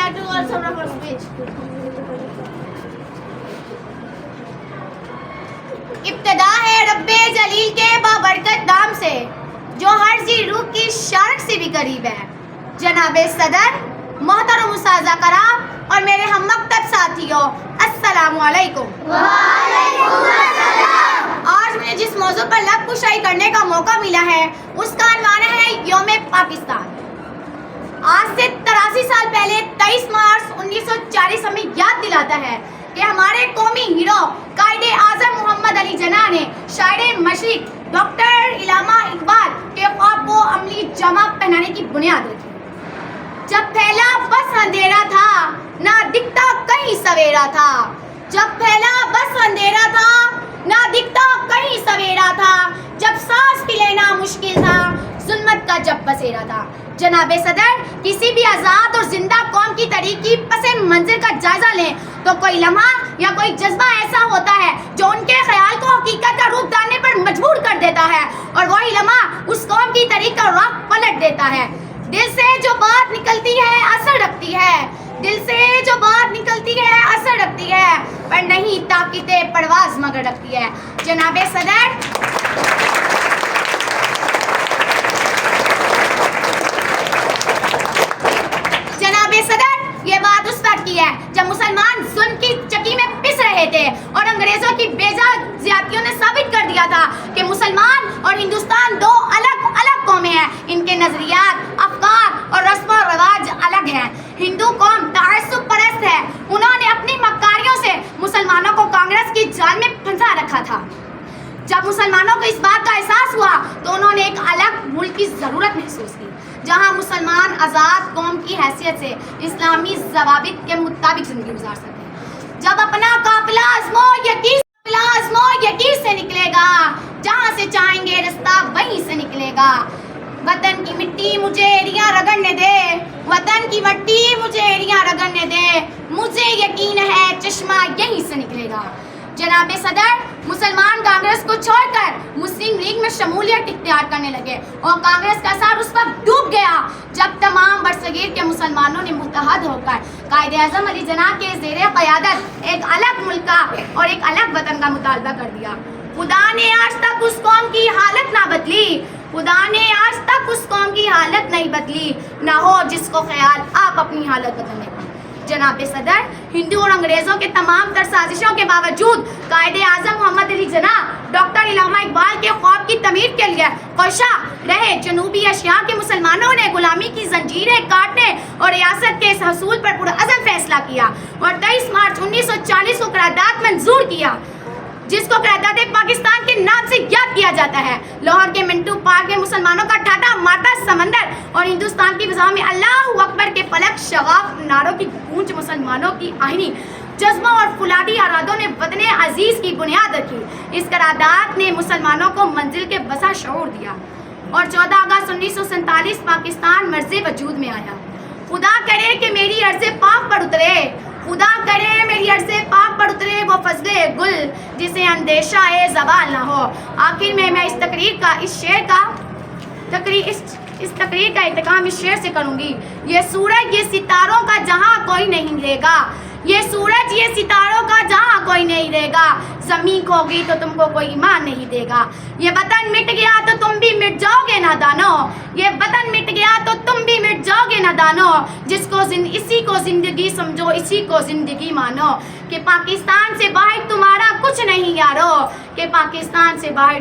like to also refer speech. ابتدا ہے رب جلیل کے بابرکت نام سے جو ہر ذی روح کی شارک سے بھی قریب ہے. جناب صدر، محترم اساتذہ کرام اور میرے ہم مکتب ساتھیوں، السلام علیکم. وعلیکم السلام. آج مجھے جس موضوع پر لب کشائی کرنے کا موقع ملا ہے اس کا عنوان ہے یوم پاکستان. آج سے 83 سال پہلے 23 مارچ 1940 ہمیں یاد دلاتا ہے کہ ہمارے قومی ہیرو قائد اعظم محمد علی جناح نے شاعر مشرق ڈاکٹر علامہ اقبال کے خواب کو عملی جامہ پہنانے کی بنیاد رکھی. جب پھیلا بس اندھیرا تھا نہ دکھتا کہیں سویرا تھا. جب پھیلا بس اندھیرا تھا نہ دکھتا کہیں سویرا تھا. جب سانس بھی لینا مشکل تھا ظلمت کا جب بسیرا تھا. جناب صدر، کسی بھی آزاد اور زندہ قوم کی تاریخی پس منظر کا جائزہ لیں تو کوئی لمحہ یا کوئی جذبہ ایسا ہوتا ہے جو ان کے خیال کو حقیقت کا روپ ڈالنے پر مجبور کر دیتا ہے اور وہی لمحہ اس قوم کی تاریخ کا راہ پلٹ دیتا ہے. دل سے جو بات نکلتی ہے اثر رکھتی ہے. دل سے جو بات نکلتی ہے اثر رکھتی ہے پر نہیں طاقت پرواز مگر رکھتی ہے. جناب صدر، یہ بات اس وقت کی ہے جب مسلمان ظلم کی چکی میں پس رہے تھے اور انگریزوں کی بیجا زیادتیوں نے ثابت کر دیا تھا کہ مسلمان اور ہندوستان دو الگ الگ قومیں ہیں. ان کے نظریات، افکار اور رسم و رواج الگ ہیں. ہندو قوم تعصب پرست ہے. انہوں نے اپنی مکاریوں سے مسلمانوں کو کانگریس کی جال میں پھنسا رکھا تھا. جب مسلمانوں کو اس بات کا احساس ہوا تو انہوں نے ایک الگ ملک کی ضرورت محسوس کی جہاں مسلمان آزاد قوم کی حیثیت سے اسلامی ضوابط کے مطابق زندگی گزار سکیں. جب اپنا قافلہ عزم و یقین سے نکلے گا جہاں سے چاہیں گے رستہ وہیں سے نکلے گا. وطن کی مٹی مجھے ایڑیاں رگڑنے دے، وطن کی مٹی مجھے ایڑیاں رگڑنے دے، مجھے یقین ہے چشمہ یہیں سے نکلے گا. جناب صدر، مسلمان کانگریس کو چھوڑ کر مسلم لیگ میں شمولیت اختیار کرنے لگے اور کانگریس کا اثر اس وقت ڈوب گیا جب تمام برصغیر کے مسلمانوں نے متحد ہو کر قائد اعظم علی جناح کے زیر قیادت ایک الگ ملک کا اور ایک الگ وطن کا مطالبہ کر دیا. خدا نے آج تک اس قوم کی حالت نہ بدلی. خدا نے آج تک اس قوم کی حالت نہیں بدلی. نہ ہو جس کو خیال آپ اپنی حالت بدلنے کا. جناب صدر، ہندو اور انگریزوں کے تمام تر سازشوں کے باوجود قائد اعظم محمد علی جناح ڈاکٹر علامہ اقبال کے خواب کی تعمیر کے لیے کوشاں رہے. جنوبی ایشیا کے مسلمانوں نے غلامی کی زنجیریں کاٹنے اور ریاست کے اس حصول پر پرعزم فیصلہ کیا اور 23 مارچ 1940 کو قرارداد منظور کیا جس کو قرارداد پاکستان کے نام سے یاد کیا جاتا ہے. لاہور کے منٹو پارک میں مسلمانوں کا ٹھاٹھا مارتا سمندر اور ہندوستان کی فضاؤں میں اللہ اکبر کے فلک شغاف نعروں کی گونج مسلمانوں کی آہنی جذبوں اور فولادی ارادوں نے وطن عزیز کی بنیاد رکھی. اس قرارداد نے مسلمانوں کو منزل کے بسا شعور دیا اور 14 اگست 1947 پاکستان مرز وجود میں آیا. خدا کرے کہ میری عرض پاک پر اترے، خدا کرے میری عرض پاک پر اترے وہ فضل گل جسے اندیشہ زوال نہ ہو. آخر میں اس تقریر کا اختتام اس شعر سے کروں گی. یہ سورج یہ ستاروں کا جہاں کوئی نہیں رہے گا، یہ سورج یہ ستاروں کا جہاں کوئی نہیں رہے گا. زمین کھوگی تو تم کو کوئی ایمان نہیں دے گا. یہ وطن مٹ گیا تو تم بھی مٹ جاؤ گے نادانو. یہ وطن مٹ گیا تو تم بھی مٹ جاؤ گے نادانو. اسی کو زندگی سمجھو، اسی کو زندگی مانو کہ پاکستان سے باہر تمہارا کچھ نہیں یارو، کہ پاکستان سے باہر